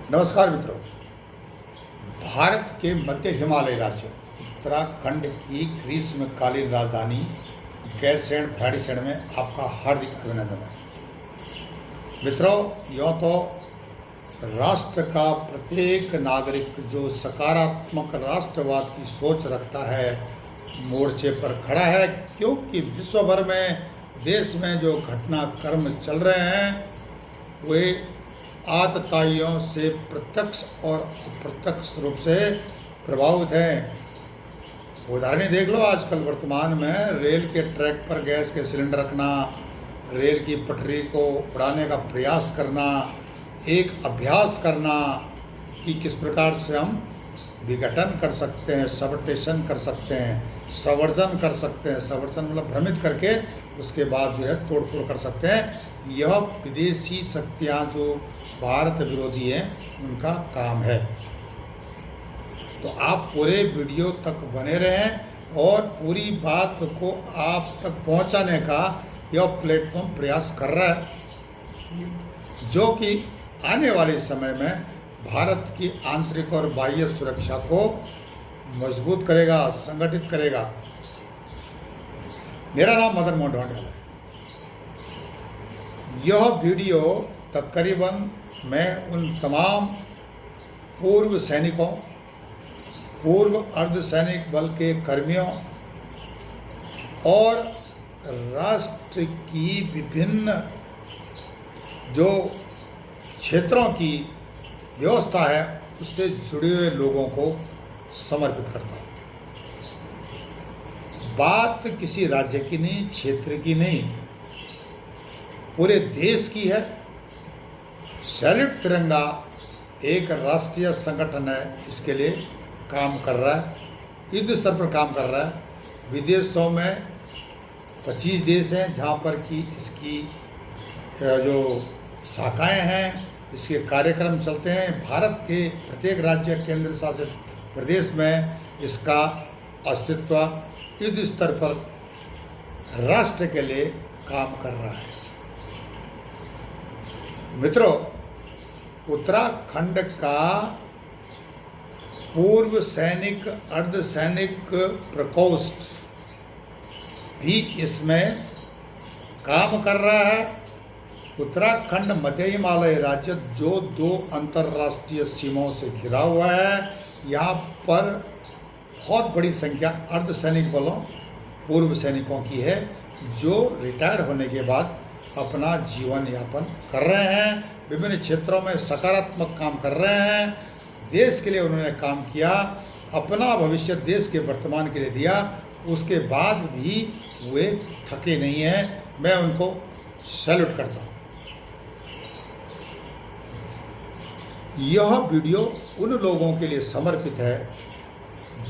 नमस्कार मित्रों। भारत के मध्य हिमालय राज्य उत्तराखंड की ग्रीष्मकालीन राजधानी गैरसैंण भैड़ीसैंण में आपका हार्दिक अभिनंदन है। मित्रों, यूँ तो राष्ट्र का प्रत्येक नागरिक जो सकारात्मक राष्ट्रवाद की सोच रखता है मोर्चे पर खड़ा है, क्योंकि विश्व भर में देश में जो घटनाक्रम चल रहे हैं वे आतताइयों से प्रत्यक्ष और अप्रत्यक्ष रूप से प्रभावित हैं। उदाहरण देख लो, आजकल वर्तमान में रेल के ट्रैक पर गैस के सिलेंडर रखना, रेल की पटरी को उड़ाने का प्रयास करना, एक अभ्यास करना कि किस प्रकार से हम विघटन कर सकते हैं, सबर्टेशन कर सकते हैं, संवर्जन कर सकते हैं। संवर्जन मतलब भ्रमित करके उसके बाद जो है तोड़फोड़ कर सकते हैं। यह विदेशी शक्तियाँ जो भारत विरोधी हैं उनका काम है। तो आप पूरे वीडियो तक बने रहें और पूरी बात को आप तक पहुंचाने का यह प्लेटफॉर्म प्रयास कर रहा है, जो कि आने वाले समय में भारत की आंतरिक और बाह्य सुरक्षा को मजबूत करेगा, संगठित करेगा। मेरा नाम मदन मोहन ढोंडेल है। यह वीडियो तकरीबन मैं उन तमाम पूर्व सैनिकों, पूर्व अर्धसैनिक बल के कर्मियों और राष्ट्र की विभिन्न जो क्षेत्रों की व्यवस्था है उससे जुड़े हुए लोगों को समर्पित करता हूँ। बात किसी राज्य की नहीं, क्षेत्र की नहीं, पूरे देश की है। सैल्यूट तिरंगा एक राष्ट्रीय संगठन है, इसके लिए काम कर रहा है, युद्ध स्तर पर काम कर रहा है। विदेशों में 25 देश हैं जहाँ पर कि इसकी जो शाखाएँ हैं, इसके कार्यक्रम चलते हैं। भारत के प्रत्येक राज्य केंद्र शासित प्रदेश में इसका अस्तित्व युद्ध स्तर पर राष्ट्र के लिए काम कर रहा है। मित्रों, उत्तराखंड का पूर्व सैनिक अर्धसैनिक प्रकोष्ठ भी इसमें काम कर रहा है। उत्तराखंड मध्य हिमालय राज्य जो 2 अंतर्राष्ट्रीय सीमाओं से घिरा हुआ है, यहाँ पर बहुत बड़ी संख्या अर्धसैनिक बलों, पूर्व सैनिकों की है, जो रिटायर होने के बाद अपना जीवन यापन कर रहे हैं, विभिन्न क्षेत्रों में सकारात्मक काम कर रहे हैं। देश के लिए उन्होंने काम किया, अपना भविष्य देश के वर्तमान के लिए दिया, उसके बाद भी वे थके नहीं हैं। मैं उनको सैल्यूट करता हूँ। यह वीडियो उन लोगों के लिए समर्पित है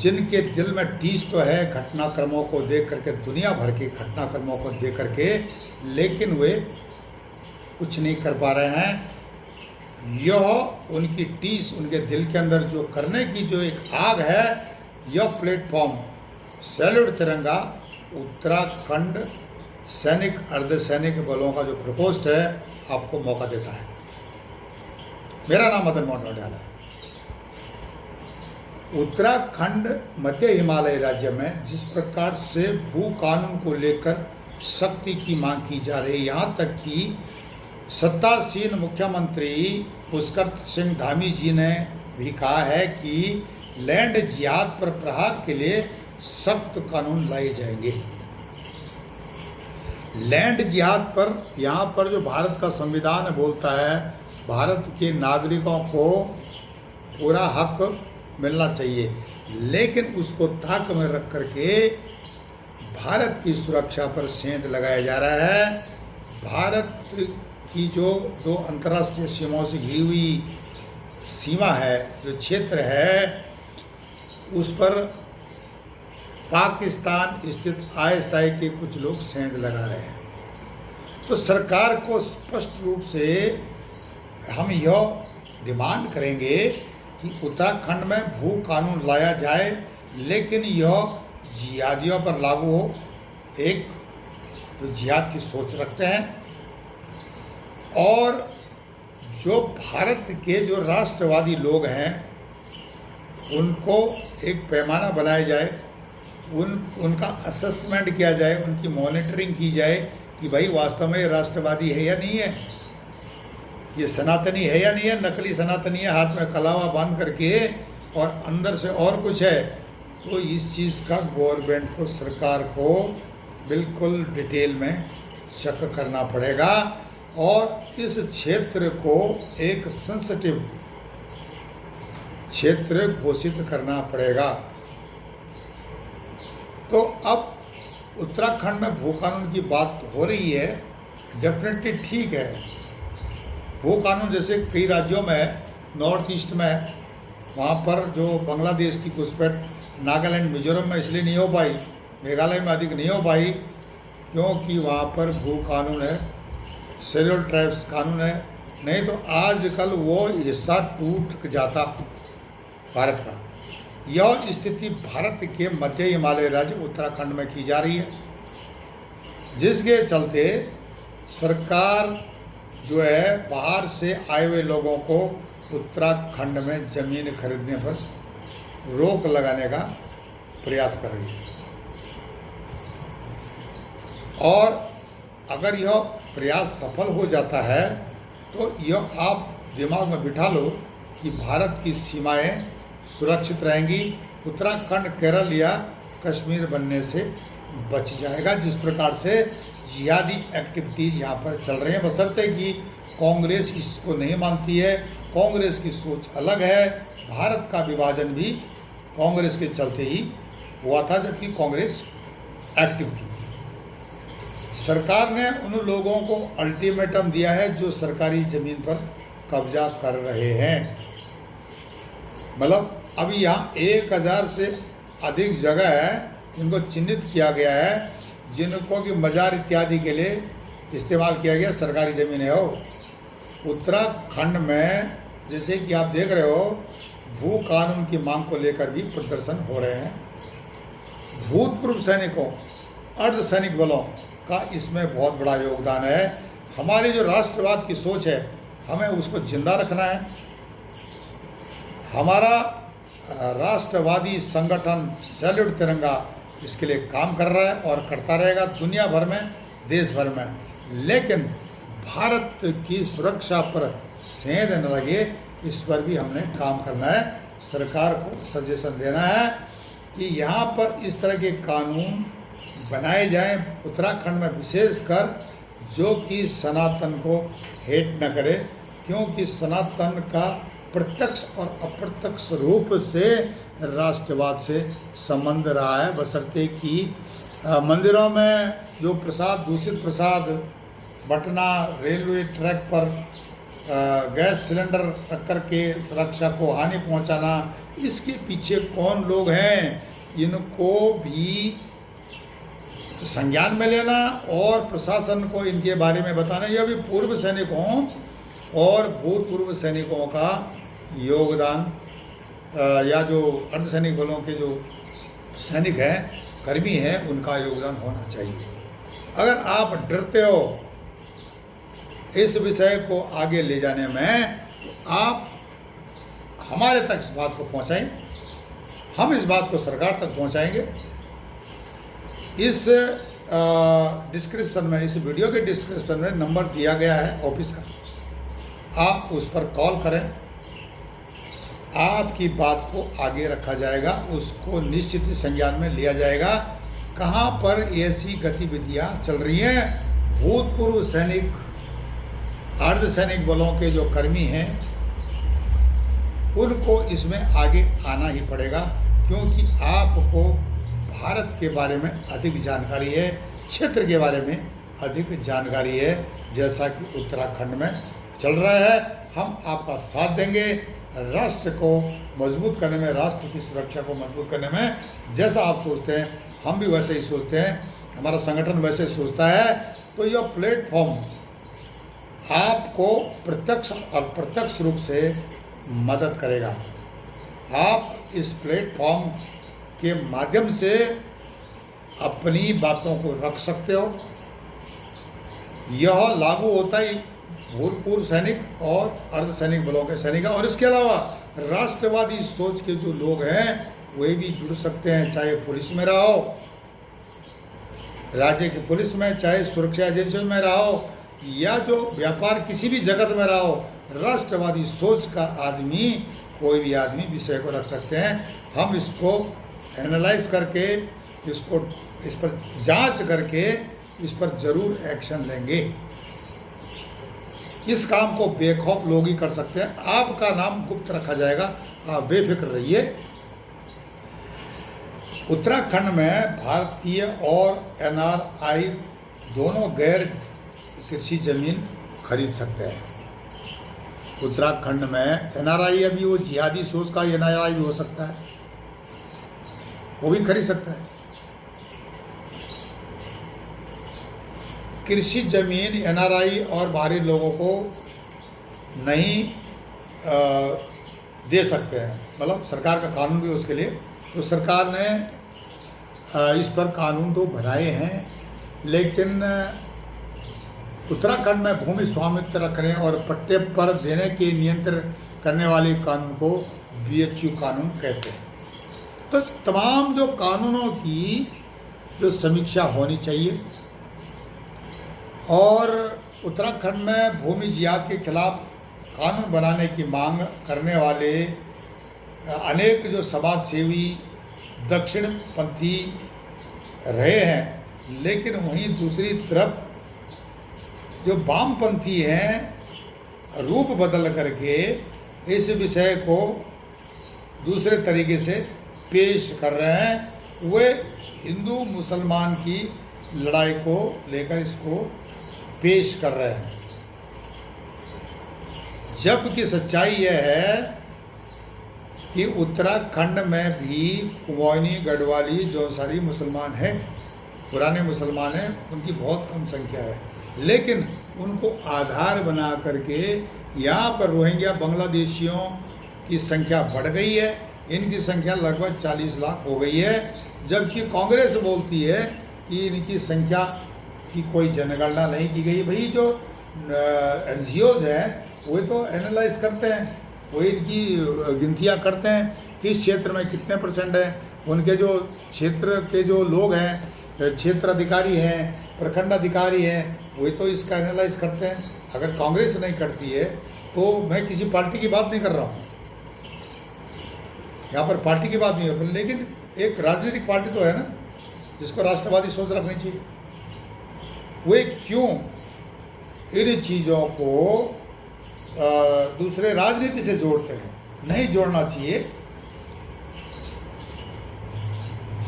जिनके दिल में टीस तो है घटनाक्रमों को देख करके, दुनिया भर के घटनाक्रमों को देख करके, लेकिन वे कुछ नहीं कर पा रहे हैं। यह उनकी टीस, उनके दिल के अंदर जो करने की जो एक आग है, यह प्लेटफॉर्म सैल्यूट तिरंगा उत्तराखंड सैनिक अर्धसैनिक बलों का जो प्रकोष्ठ है आपको मौका देता है। मेरा नाम मदन मोहन ढोंडेल है। उत्तराखंड मध्य हिमालय राज्य में जिस प्रकार से भू कानून को लेकर सख्ती की मांग की जा रही है, यहाँ तक कि सत्तासीन मुख्यमंत्री पुष्कर सिंह धामी जी ने भी कहा है कि लैंड जिहाद पर प्रहार के लिए सख्त कानून लाए जाएंगे। लैंड जिहाद पर यहाँ पर जो भारत का संविधान बोलता है, भारत के नागरिकों को पूरा हक मिलना चाहिए, लेकिन उसको ताक में रख करके भारत की सुरक्षा पर सेंध लगाया जा रहा है। भारत की जो 2 अंतर्राष्ट्रीय सीमाओं से घिरी हुई सीमा है, जो क्षेत्र है, उस पर पाकिस्तान स्थित ISI के कुछ लोग सेंध लगा रहे हैं। तो सरकार को स्पष्ट रूप से हम यह डिमांड करेंगे कि उत्तराखंड में भू कानून लाया जाए, लेकिन यह जिहादियों पर लागू हो, एक जो जिहाद की सोच रखते हैं, और जो भारत के जो राष्ट्रवादी लोग हैं उनको एक पैमाना बनाया जाए, उनका असेसमेंट किया जाए, उनकी मॉनिटरिंग की जाए कि भाई वास्तव में ये राष्ट्रवादी है या नहीं है, ये सनातनी है या नहीं है, नकली सनातनी है, हाथ में कलावा बांध करके और अंदर से और कुछ है। तो इस चीज़ का गवर्नमेंट को, सरकार को बिल्कुल डिटेल में चेक करना पड़ेगा और इस क्षेत्र को एक सेंसिटिव क्षेत्र घोषित करना पड़ेगा। तो अब उत्तराखंड में भू कानून की बात हो रही है, डेफिनेटली ठीक है। भू कानून जैसे कई राज्यों में, नॉर्थ ईस्ट में, वहाँ पर जो बांग्लादेश की घुसपैठ नागालैंड, मिजोरम में इसलिए नहीं हो पाई, मेघालय में अधिक नहीं हो पाई क्योंकि वहाँ पर भू कानून है, शेड्यूल ट्राइब्स कानून है। नहीं तो आजकल वो हिस्सा टूट जाता भारत का। यह स्थिति भारत के मध्य हिमालय राज्य उत्तराखंड में की जा रही है, जिसके चलते सरकार जो है बाहर से आए हुए लोगों को उत्तराखंड में ज़मीन खरीदने पर रोक लगाने का प्रयास कर रही है। और अगर यह प्रयास सफल हो जाता है तो यह आप दिमाग में बिठा लो कि भारत की सीमाएं सुरक्षित रहेंगी, उत्तराखंड केरल या कश्मीर बनने से बच जाएगा। जिस प्रकार से जिहादी एक्टिविटीज यहाँ पर चल रही हैं, बशर्ते कि कांग्रेस इसको नहीं मानती है, कांग्रेस की सोच अलग है। भारत का विभाजन भी कांग्रेस के चलते ही हुआ था, जबकि कांग्रेस एक्टिव थी। सरकार ने उन लोगों को अल्टीमेटम दिया है जो सरकारी ज़मीन पर कब्जा कर रहे हैं। मतलब अभी यहाँ 1000 से अधिक जगह है जिनको चिन्हित किया गया है, जिनको कि मजार इत्यादि के लिए इस्तेमाल किया गया सरकारी ज़मीन है। हो उत्तराखंड में जैसे कि आप देख रहे हो, भू कानून की मांग को लेकर भी प्रदर्शन हो रहे हैं। भूतपूर्व सैनिकों, अर्धसैनिक बलों का इसमें बहुत बड़ा योगदान है। हमारी जो राष्ट्रवाद की सोच है, हमें उसको जिंदा रखना है। हमारा राष्ट्रवादी संगठन सैल्यूट तिरंगा इसके लिए काम कर रहा है और करता रहेगा दुनिया भर में, देश भर में। लेकिन भारत की सुरक्षा पर सेंध न लगे, इस पर भी हमने काम करना है। सरकार को सजेशन देना है कि यहाँ पर इस तरह के कानून बनाए जाएं, उत्तराखंड में विशेषकर, जो कि सनातन को हेट न करे, क्योंकि सनातन का प्रत्यक्ष और अप्रत्यक्ष रूप से राष्ट्रवाद से संबंध रहा है। बशर्ते कि मंदिरों में जो प्रसाद, दूषित प्रसाद बंटना, रेलवे ट्रैक पर गैस सिलेंडर रख करके सुरक्षा को हानि पहुंचाना, इसके पीछे कौन लोग हैं, इनको भी संज्ञान में लेना और प्रशासन को इनके बारे में बताना। यह भी पूर्व सैनिकों और भूतपूर्व सैनिकों का योगदान, या जो अर्धसैनिक बलों के जो सैनिक हैं, कर्मी हैं, उनका योगदान होना चाहिए। अगर आप डरते हो इस विषय को आगे ले जाने में, तो आप हमारे तक इस बात को पहुंचाएं, हम इस बात को सरकार तक पहुंचाएंगे। इस डिस्क्रिप्शन में, इस वीडियो के डिस्क्रिप्शन में नंबर दिया गया है ऑफिस का, आप उस पर कॉल करें, आपकी बात को आगे रखा जाएगा, उसको निश्चित संज्ञान में लिया जाएगा। कहाँ पर ऐसी गतिविधियाँ चल रही हैं, भूतपूर्व सैनिक, अर्धसैनिक बलों के जो कर्मी हैं, उनको इसमें आगे आना ही पड़ेगा, क्योंकि आपको भारत के बारे में अधिक जानकारी है, क्षेत्र के बारे में अधिक जानकारी है, जैसा कि उत्तराखंड में चल रहा है। हम आपका साथ देंगे राष्ट्र को मजबूत करने में, राष्ट्र की सुरक्षा को मजबूत करने में। जैसा आप सोचते हैं, हम भी वैसे ही सोचते हैं, हमारा संगठन वैसे सोचता है। तो यह प्लेटफॉर्म आपको प्रत्यक्ष और अप्रत्यक्ष रूप से मदद करेगा। आप इस प्लेटफॉर्म के माध्यम से अपनी बातों को रख सकते हो। यह लागू होता ही भूतपूर्व सैनिक और अर्धसैनिक बलों के सैनिक हैं। और इसके अलावा राष्ट्रवादी सोच के जो लोग हैं वे भी जुड़ सकते हैं, चाहे पुलिस में रहा हो, राज्य की पुलिस में, चाहे सुरक्षा एजेंसियों में रहा हो, या जो व्यापार किसी भी जगत में रहा हो। राष्ट्रवादी सोच का आदमी, कोई भी आदमी विषय को रख सकते हैं। हम इसको एनालाइज करके, इस पर जांच करके इस पर जरूर एक्शन लेंगे। इस काम को बेखौफ लोग ही कर सकते हैं। आपका नाम गुप्त रखा जाएगा, आप बेफिक्र रहिए। उत्तराखंड में भारतीय और NRI दोनों गैर कृषि जमीन खरीद सकते हैं। उत्तराखंड में NRI, अभी वो जिहादी सोच का NRI भी हो सकता है, वो भी खरीद सकता है। कृषि जमीन NRI और बाहरी लोगों को नहीं दे सकते हैं, मतलब सरकार का कानून भी उसके लिए। तो सरकार ने इस पर कानून तो बनाए हैं, लेकिन उत्तराखंड में भूमि स्वामित्व रखने और पट्टे पर देने के नियंत्रण करने वाले कानून को BHU कानून कहते हैं। तो तमाम जो कानूनों की जो समीक्षा होनी चाहिए, और उत्तराखंड में भूमि जिहाद के खिलाफ कानून बनाने की मांग करने वाले अनेक जो समाज सेवी दक्षिणपंथी रहे हैं, लेकिन वहीं दूसरी तरफ जो वामपंथी हैं रूप बदल करके इस विषय को दूसरे तरीके से पेश कर रहे हैं। वे हिंदू मुसलमान की लड़ाई को लेकर इसको पेश कर रहे हैं, जबकि सच्चाई यह है कि उत्तराखंड में भी कुमाऊनी, गढ़वाली, जौनसारी मुसलमान हैं, पुराने मुसलमान हैं, उनकी बहुत कम संख्या है। लेकिन उनको आधार बना करके यहाँ पर रोहिंग्या बांग्लादेशियों की संख्या बढ़ गई है, इनकी संख्या लगभग 40 लाख हो गई है, जबकि कांग्रेस बोलती है कि इनकी संख्या की कोई जनगणना नहीं की गई। भाई जो NGOs हैं वो तो एनालाइज करते हैं, वो इनकी गिनतियाँ करते हैं किस क्षेत्र में कितने % है, उनके जो क्षेत्र के जो लोग हैं, क्षेत्र अधिकारी हैं, प्रखंड अधिकारी हैं, वही तो इसका एनालाइज करते हैं। अगर कांग्रेस नहीं करती है तो मैं किसी पार्टी की बात नहीं कर रहा हूँ, यहाँ पर पार्टी की बात नहीं है, लेकिन एक राजनीतिक पार्टी तो है ना जिसको राष्ट्रवादी सोच रखनी चाहिए। वे क्यों इन चीज़ों को दूसरे राजनीति से जोड़ते हैं? नहीं जोड़ना चाहिए।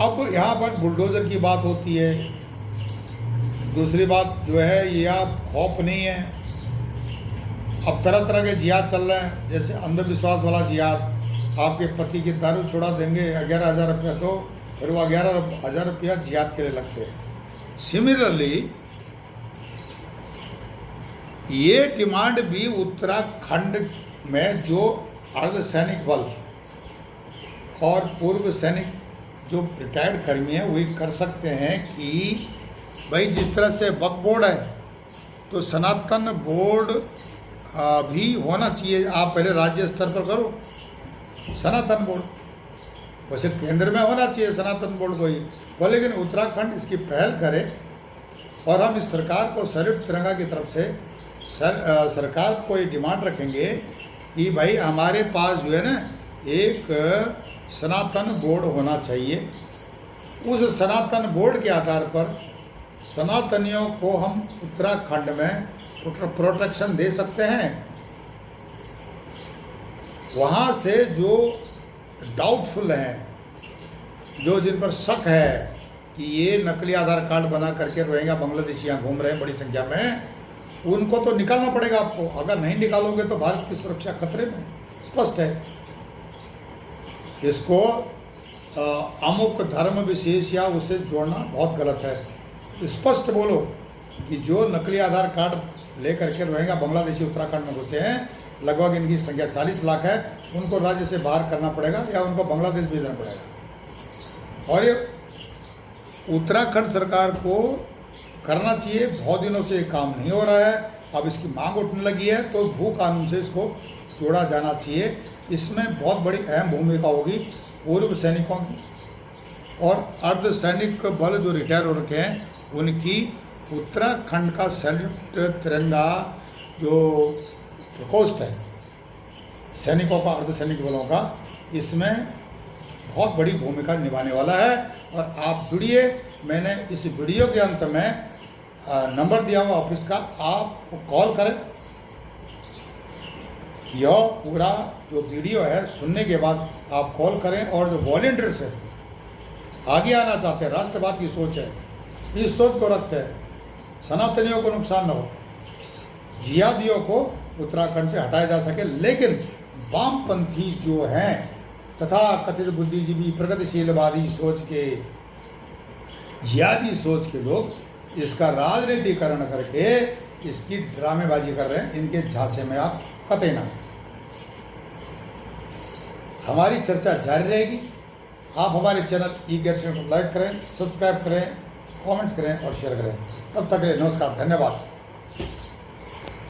अब यहाँ पर बुलडोजर की बात होती है, दूसरी बात जो है ये आप खौफ नहीं है। अब तरह तरह के जिहाद चल रहे हैं, जैसे अंधविश्वास वाला जिहाद, आपके पति की दारू छुड़ा देंगे 11,000 रुपया, तो फिर वो 11,000 रुपया जिहाद के लिए लगते हैं। सिमिलरली ये डिमांड भी उत्तराखंड में जो अर्धसैनिक बल और पूर्व सैनिक जो रिटायर्ड कर्मी हैं वही कर सकते हैं कि भाई जिस तरह से वक्फ बोर्ड है तो सनातन बोर्ड भी होना चाहिए। आप पहले राज्य स्तर पर करो सनातन बोर्ड, वैसे केंद्र में होना चाहिए सनातन बोर्ड को ही, और लेकिन उत्तराखंड इसकी पहल करे। और हम इस सरकार को संयुक्त तिरंगा की तरफ से सरकार को ये डिमांड रखेंगे कि भाई हमारे पास जो है ना एक सनातन बोर्ड होना चाहिए। उस सनातन बोर्ड के आधार पर सनातनियों को हम उत्तराखंड में प्रोटेक्शन दे सकते हैं। वहाँ से जो डाउटफुल हैं, जो जिन पर शक है कि ये नकली आधार कार्ड बना करके रोहिंग्या बांग्लादेशी यहाँ घूम रहे हैं बड़ी संख्या में, उनको तो निकालना पड़ेगा आपको। अगर नहीं निकालोगे तो भारत की सुरक्षा खतरे में, स्पष्ट है। इसको अमुक धर्म विशेष या उसे जोड़ना बहुत गलत है। स्पष्ट बोलो कि जो नकली आधार कार्ड लेकर के रोहिंग्या बांग्लादेशी उत्तराखंड में घुसे हैं, लगभग इनकी संख्या 40 लाख है, उनको राज्य से बाहर करना पड़ेगा या उनको बांग्लादेश भेजना पड़ेगा। और ये उत्तराखंड सरकार को करना चाहिए। बहुत दिनों से ये काम नहीं हो रहा है। अब इसकी मांग उठने लगी है, तो भू कानून से इसको जोड़ा जाना चाहिए। इसमें बहुत बड़ी अहम भूमिका होगी पूर्व सैनिकों की और अर्धसैनिक बल जो रिटायर हो रखे हैं उनकी। उत्तराखंड का संयुक्त तिरंगा जो प्रकोष्ठ है सैनिकों का, अर्धसैनिक बलों का, इसमें बहुत बड़ी भूमिका निभाने वाला है। और आप जुड़िए, मैंने इस वीडियो के अंत में नंबर दिया हुआ ऑफिस का, आप कॉल करें। यह पूरा जो वीडियो है सुनने के बाद आप कॉल करें। और जो वॉलंटियर्स है आगे आना चाहते हैं, राष्ट्रवाद की सोच है, इस सोच को रखते हैं, सनातनियों को नुकसान न हो, जिहादियों को उत्तराखंड से हटाया जा सके। लेकिन वामपंथी जो हैं तथा कथित बुद्धिजीवी प्रगतिशीलवादी सोच के, जिहादी सोच के लोग इसका राजनीतिकरण करके इसकी ड्रामेबाजी कर रहे हैं। इनके झांसे में आप कतई ना। हमारी चर्चा जारी रहेगी। आप हमारे चैनल ई-गेट को लाइक करें, सब्सक्राइब करें, कमेंट्स करें और शेयर करें। तब तक के लिए नमस्कार, धन्यवाद।